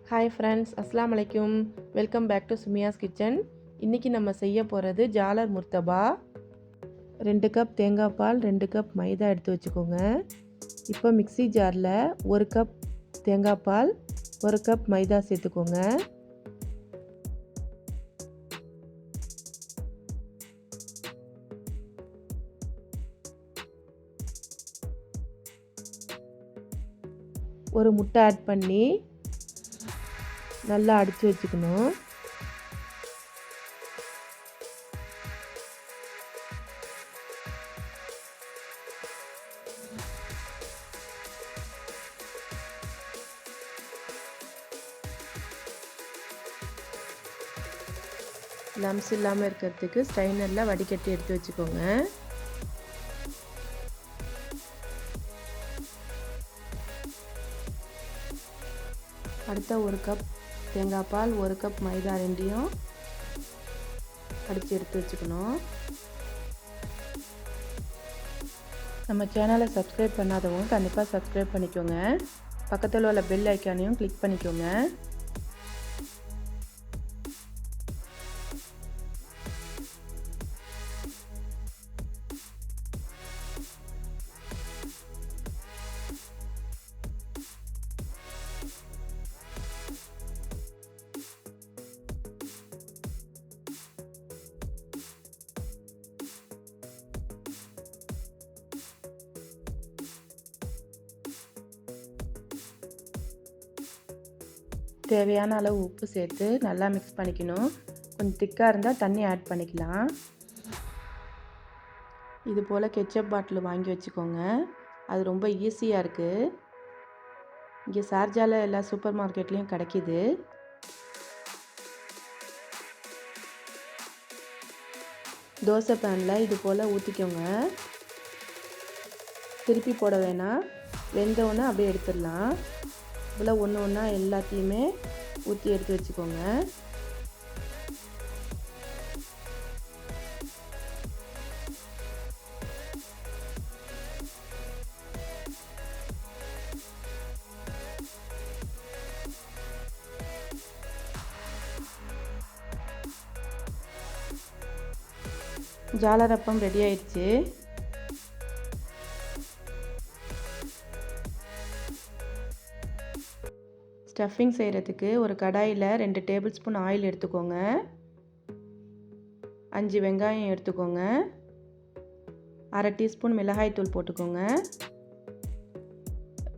Hi friends, அஸ்ஸலாமு அலைக்கும். Welcome back to Sumiya's kitchen. இன்றைக்கி நம்ம செய்ய போகிறது ஜாலர் முர்த்தபா. 2 கப் தேங்காய் பால், 2 கப் மைதா எடுத்து வச்சுக்கோங்க. இப்போ மிக்ஸி ஜாரில் 1 கப் தேங்காய் பால், 1 கப் மைதா சேர்த்துக்கோங்க. ஒரு முட்டை ஆட் பண்ணி நல்லா அடித்து வச்சுக்கணும். லம்ஸ் இல்லாமல் இருக்கிறதுக்கு ஸ்ட்ரைனரில் வடிகட்டி எடுத்து வச்சுக்கோங்க. அடுத்த 1 கப் தேங்காய் பால், 1 கப் மைதா ரெண்டையும் அடித்து எடுத்து வச்சுக்கணும். நம்ம சேனலை சப்ஸ்கிரைப் பண்ணாதவங்க கண்டிப்பாக சப்ஸ்கிரைப் பண்ணிக்கோங்க. பக்கத்தில் உள்ள பெல் ஐக்கானையும் கிளிக் பண்ணிக்கோங்க. தேவையான அளவு உப்பு சேர்த்து நல்லா மிக்ஸ் பண்ணிக்கணும். கொஞ்சம் திக்காக இருந்தால் தண்ணி ஆட் பண்ணிக்கலாம். இது போல் கெச்சப் பாட்டில் வாங்கி வச்சுக்கோங்க. அது ரொம்ப ஈஸியாக இருக்குது. இங்கே ஷார்ஜாவில் எல்லா சூப்பர் மார்க்கெட்லேயும் கிடைக்கிது. தோசை பேனில் இது போல் ஊற்றிக்கோங்க. திருப்பி போட வேணாம், வெந்தோடனே அப்படியே எடுத்துடலாம். இதில் ஒன்று ஒன்றா எல்லாத்தையுமே ஊற்றி எடுத்து வச்சுக்கோங்க. ஜாலர் அப்பம் ரெடி ஆயிடுச்சு. ஸ்டஃபிங் செய்கிறதுக்கு ஒரு கடாயில் 2 டேபிள் ஸ்பூன் ஆயில் எடுத்துக்கோங்க. 5 வெங்காயம் எடுத்துக்கோங்க. 1/2 டீஸ்பூன் மிளகாய்த்தூள் போட்டுக்கோங்க.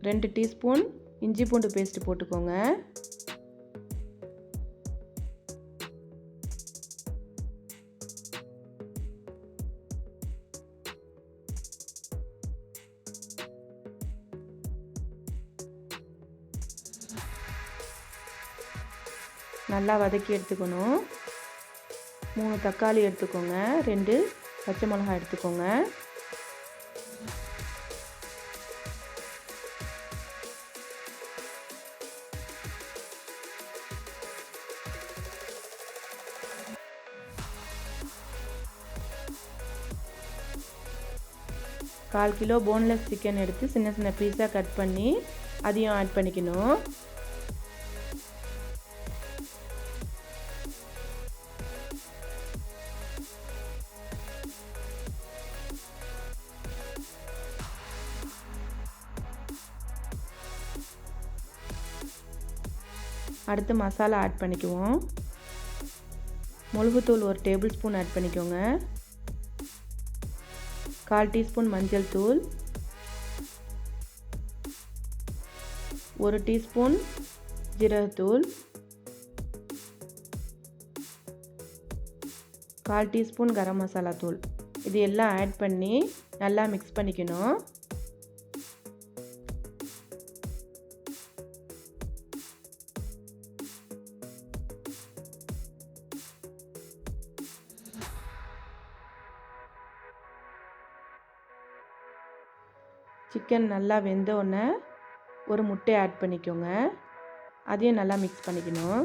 2 டீஸ்பூன் இஞ்சி பூண்டு பேஸ்ட் போட்டுக்கோங்க. நல்லா வதக்கி எடுத்துக்கணும். 3 தக்காளி எடுத்துக்கோங்க. 2 பச்சை மிளகாய் எடுத்துக்கோங்க. கால் கிலோ போன்லெஸ் சிக்கன் எடுத்து சின்ன சின்ன பீஸாக கட் பண்ணி அதையும் ஆட் பண்ணிக்கணும். அடுத்து மசாலா ஆட் பண்ணிக்குவோம். மிளகுத்தூள் 1 டேபிள் ஸ்பூன் ஆட் பண்ணிக்கோங்க. 1/4 டீஸ்பூன் மஞ்சள் தூள், 1 டீஸ்பூன் ஜீரகத்தூள், 1/4 டீஸ்பூன் கரம் மசாலா தூள். இது எல்லாம் ஆட் பண்ணி நல்லா மிக்ஸ் பண்ணிக்கணும். சிக்கன் நல்லா வெந்தோடனே ஒரு முட்டை ஆட் பண்ணிக்கோங்க. அதையும் நல்லா மிக்ஸ் பண்ணிக்கணும்.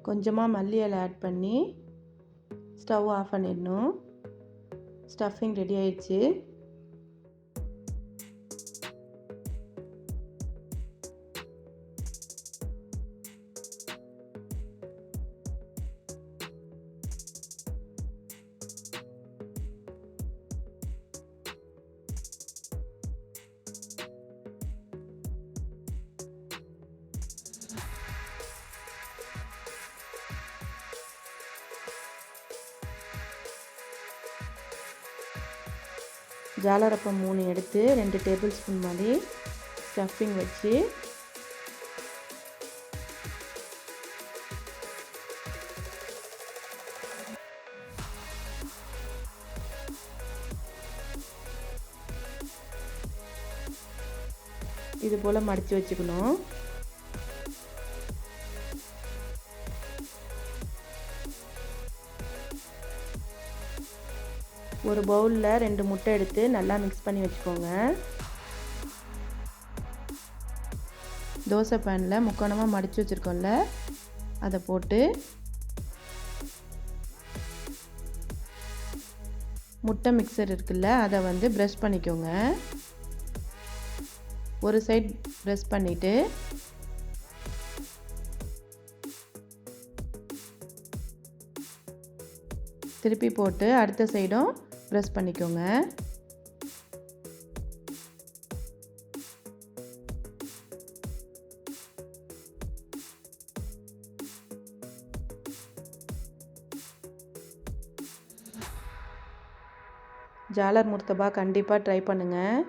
கொஞ்சமாக மல்லி இலை ஆட் பண்ணி ஸ்டவ் ஆஃப் பண்ணிடணும். ஸ்டஃபிங் ரெடி ஆயிடுச்சு. ஜாலரப்பம் 3 எடுத்து 2 டேபிள் ஸ்பூன் மாதிரி ஸ்டஃபிங் வச்சு இது போல் மடித்து வச்சுக்கணும். ஒரு பவுலில் 2 முட்டை எடுத்து நல்லா மிக்ஸ் பண்ணி வச்சுக்கோங்க. தோசை பேனில் முக்கோணமாக மடித்து வச்சுருக்கோம்ல, அதை போட்டு முட்டை மிக்சர் இருக்குல்ல, அதை வந்து ப்ரெஷ் பண்ணிக்கோங்க. ஒரு சைட் ப்ரெஷ் பண்ணிவிட்டு திருப்பி போட்டு அடுத்த சைடும் ப்ரெஸ் பண்ணிக்கோங்க. ஜாலர் முர்த்தபா கண்டிப்பாக ட்ரை பண்ணுங்கள்.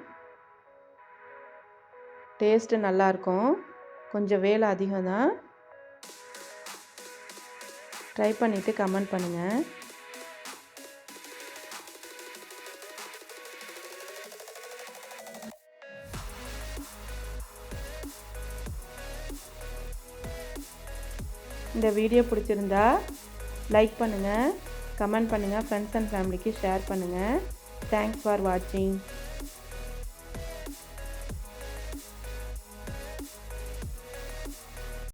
டேஸ்ட்டு நல்லாயிருக்கும். கொஞ்சம் வேலை அதிகம் தான். ட்ரை பண்ணிவிட்டு கமெண்ட் பண்ணுங்கள். இந்த வீடியோ பிடிச்சிருந்தா லைக் பண்ணுங்கள், கமெண்ட் பண்ணுங்கள், ஃப்ரெண்ட்ஸ் அண்ட் ஃபேமிலிக்கு ஷேர் பண்ணுங்கள். தேங்க்ஸ் ஃபார் வாட்சிங்.